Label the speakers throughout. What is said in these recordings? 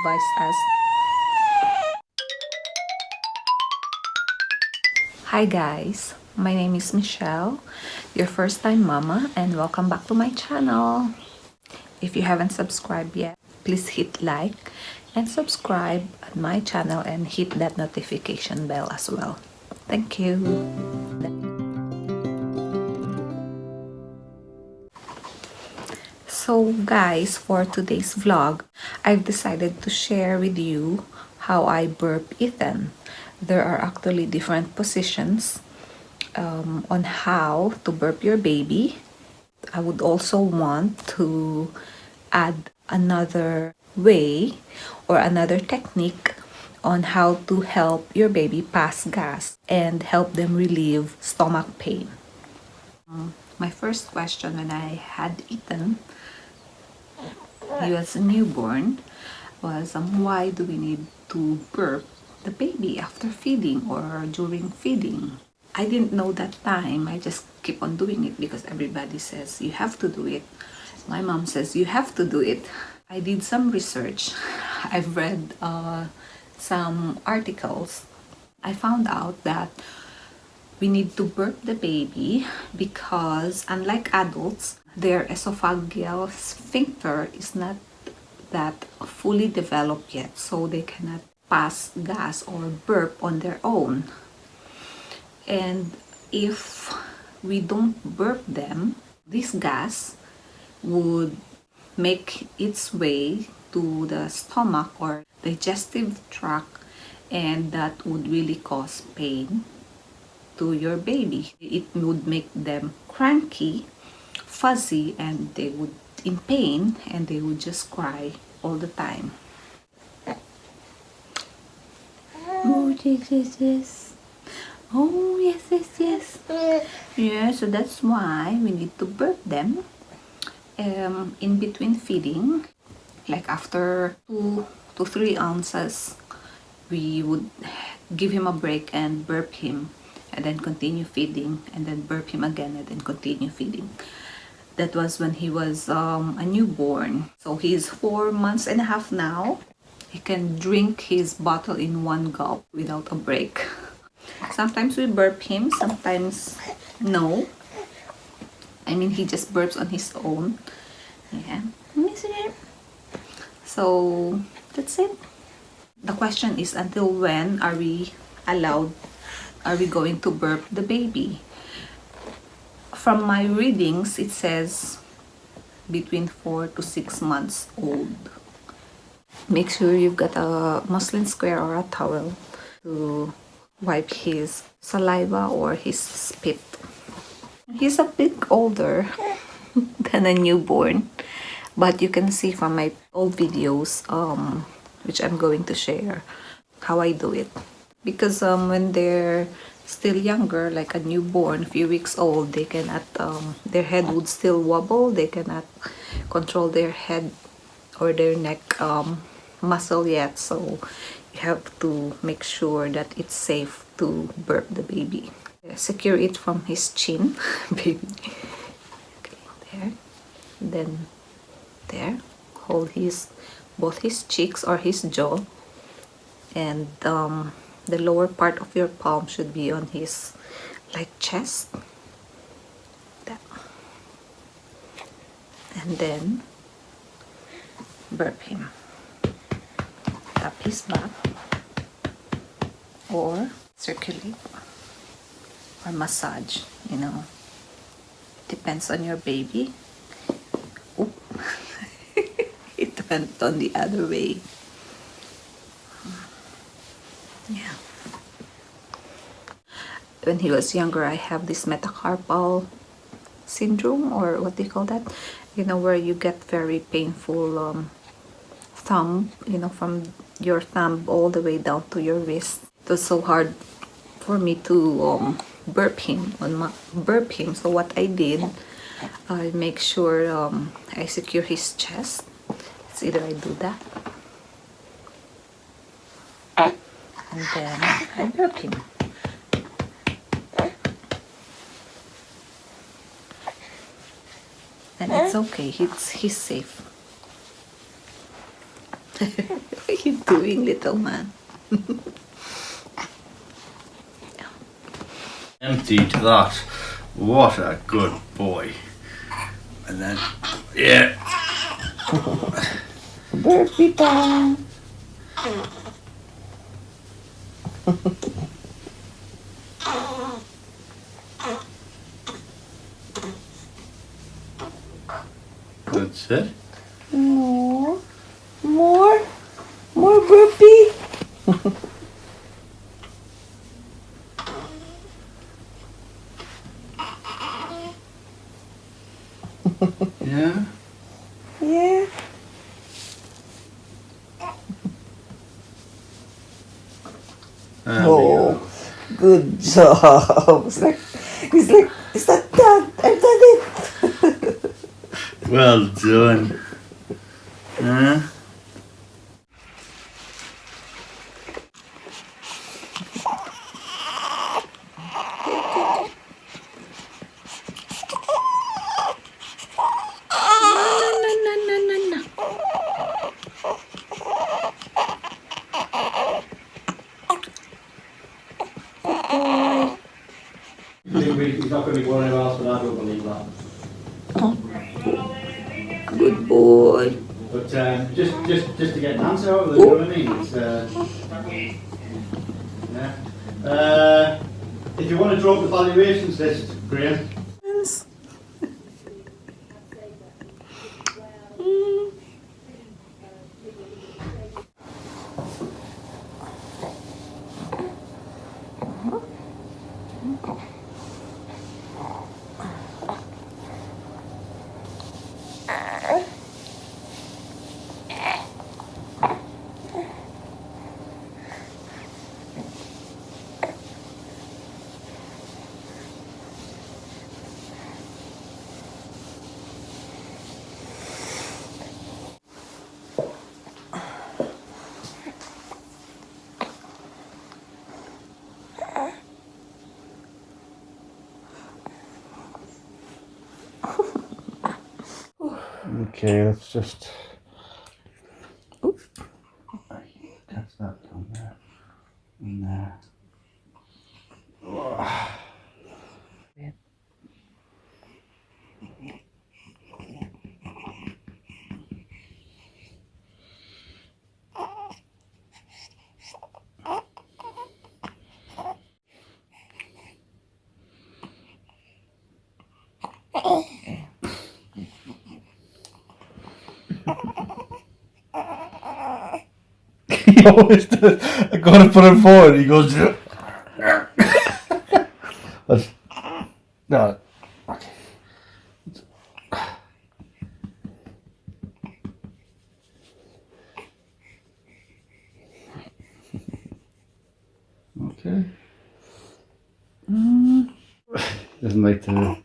Speaker 1: advise us. Hi guys, my name is Michelle, your first time mama, and welcome back to my channel. If you haven't subscribed yet, please hit like and subscribe at my channel and hit that notification bell as well. Thank you. So guys, for today's vlog, I've decided to share with you how I burp Ethan. There are actually different positions on how to burp your baby. I would also want to add another way or another technique on how to help your baby pass gas and help them relieve stomach pain. My first question when I had Ethan, he was a newborn, was why do we need to burp the baby after feeding or during feeding? I didn't know that time. I just keep on doing it because everybody says you have to do it. My mom says you have to do it. I did some research. I've read some articles. I found out that we need to burp the baby because unlike adults, their esophageal sphincter is not that fully developed yet, so they cannot pass gas or burp on their own. And if we don't burp them, this gas would make its way to the stomach or digestive tract, and that would really cause pain to your baby. It would make them cranky, fuzzy, and they would in pain and they would just cry all the time. Oh, yes. Oh, yes. Yeah, so that's why we need to burp them in between feeding. Like after 2 to 3 ounces, we would give him a break and burp him, and then continue feeding, and then burp him again, and then continue feeding. That was when he was a newborn. So he's 4 months and a half now. He can drink his bottle in one gulp without a break. Sometimes we burp him, sometimes no. I mean, he just burps on his own. Yeah. So that's it. The question is, until when are we going to burp the baby? From my readings, it says between 4 to 6 months old. Make sure you've got a muslin square or a towel to wipe his saliva or his spit. He's a bit older than a newborn, but you can see from my old videos, which I'm going to share, how I do it. Because when they're still younger, like a newborn, a few weeks old, they cannot, their head would still wobble. They cannot control their head or their neck muscle yet. So you have to make sure that it's safe to burp the baby. Secure it from his chin, baby. Okay, there. Then there. Hold both his cheeks or his jaw, and the lower part of your palm should be on his chest. That. And then burp him. Tap his back or circulate or massage, depends on your baby. Oop. It went on the other way. Yeah. When he was younger, I have this metacarpal syndrome, or what do you call that? Where you get very painful thumb, from your thumb all the way down to your wrist. It was so hard for me to burp him. So what I did, I make sure I secure his chest. It's either I do that, and then I burp him. And it's okay. He's safe. What are you doing, little man?
Speaker 2: Emptied that. What a good boy. And then, yeah.
Speaker 1: Burpee time.
Speaker 2: That's it.
Speaker 1: More. More burpee.
Speaker 2: Yeah.
Speaker 1: Yeah.
Speaker 2: There we go.
Speaker 1: Good job. It's like, is that done? I've done it.
Speaker 2: Well done. Huh?
Speaker 1: No.
Speaker 3: He's not going to be going anywhere else, but I don't believe that.
Speaker 1: Good boy.
Speaker 3: But just to get an answer out of it, you know what I mean? It's, yeah. If you want to draw up the valuations list, Graham.
Speaker 2: Okay, let's just
Speaker 1: Oop.
Speaker 2: catch that down there. And there. He always does. I gotta put him forward. He goes. Let's, no. Okay. Okay. Doesn't like to.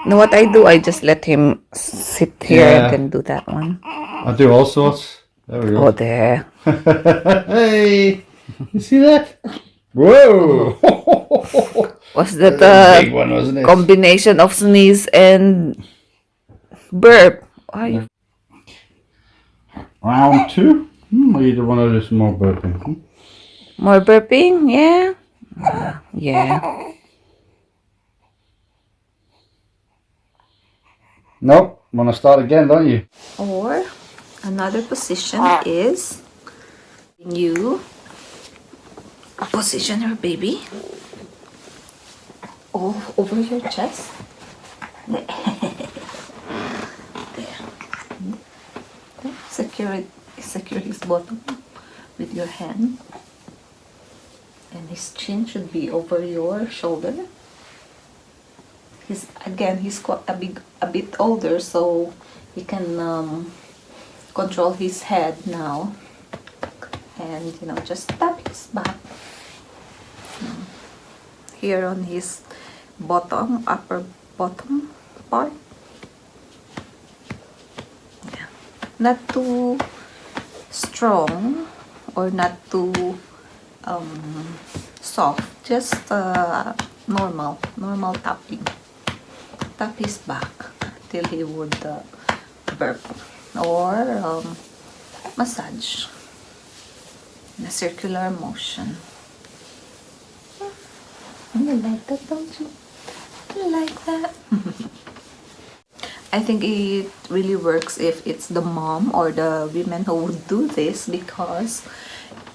Speaker 1: You know what I do? I just let him sit here
Speaker 2: Yeah.
Speaker 1: and then do that one.
Speaker 2: I do all sorts. There we go.
Speaker 1: Oh, there.
Speaker 2: Hey, you see that? Whoa!
Speaker 1: Was that
Speaker 2: That's a big one, wasn't it?
Speaker 1: combination of sneeze and burp? Ay,
Speaker 2: Round two. Either one of this more burping.
Speaker 1: more burping? Yeah. Yeah.
Speaker 2: Nope. Want to start again, don't you?
Speaker 1: Or another position is you position your baby over your chest. There. Secure his bottom with your hand, and his chin should be over your shoulder. He's quite a bit older, so he can control his head now, and just tap his back here on his upper bottom part. Yeah. Not too strong or not too soft, just normal tapping. Tap his back till he would burp or massage in a circular motion. You like that, don't you? You like that? I think it really works if it's the mom or the women who would do this, because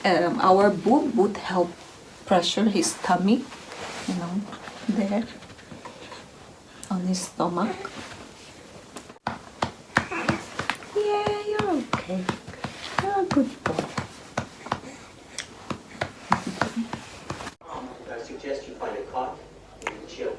Speaker 1: our boob would help pressure his tummy, you know, there on his stomach. Yeah, you're okay. You're a good boy.
Speaker 4: I suggest you find a cot and you chill.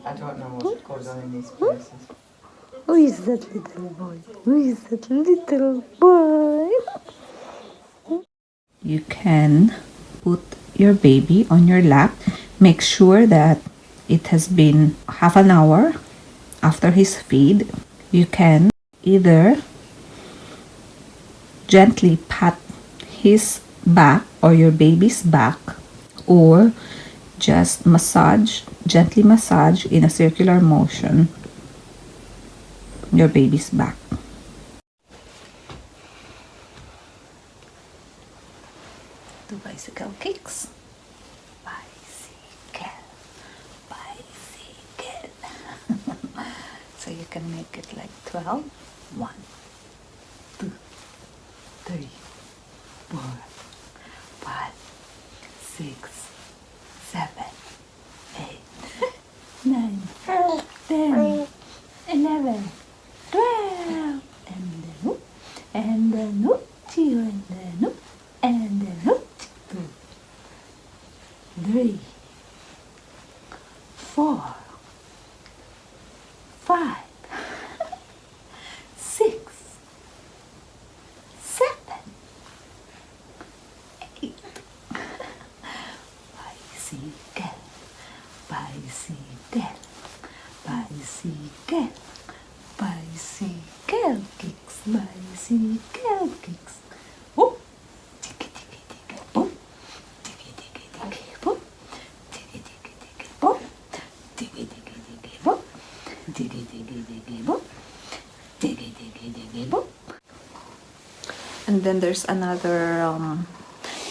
Speaker 5: I don't know what goes on in these places.
Speaker 1: Who is that little boy? Who is that little boy? You can put your baby on your lap. Make sure that it has been half an hour after his feed. You can either gently pat his back or your baby's back, or just massage, gently massage in a circular motion your baby's back. Do bicycle kicks. Bicycle. Bicycle. So you can make it like 12. 1, 2, 3, 4, 5, 6, 7, 8, 9, 10, 11, 12, and then whoop, and then whoop, 2, and then whoop, and then whoop, 2, 3, 4, 5, 6, 7, 8. Bicycle, bicycle, bicycle, bicycle kicks, bicycle kicks. Whoop, tiki tiki tiki, boop, tiki tiki tiki, boop, tiki tiki tiki, boop, tiki tiki tiki, boop, tiki tiki tiki, boop, tiki tiki tiki, boop. And then there's another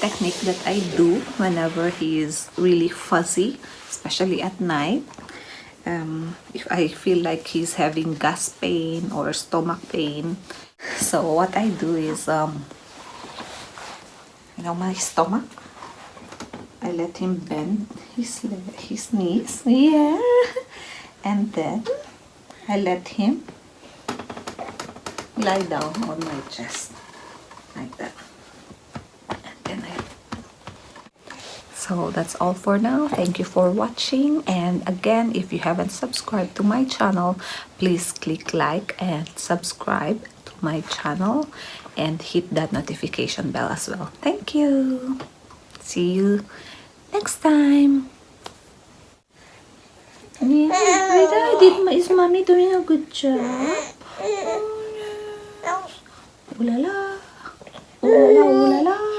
Speaker 1: technique that I do whenever he is really fuzzy, especially at night. If I feel like he's having gas pain or stomach pain, so what I do is, you know, my stomach, I let him bend his knees, yeah, and then I let him lie down on my chest like that. So that's all for now. Thank you for watching, and again, if you haven't subscribed to my channel, please click like and subscribe to my channel and hit that notification bell as well. Thank you. See you next time. Yeah, is mommy doing a good job? Oh, no. Ooh la la. Ooh la la, ooh la la.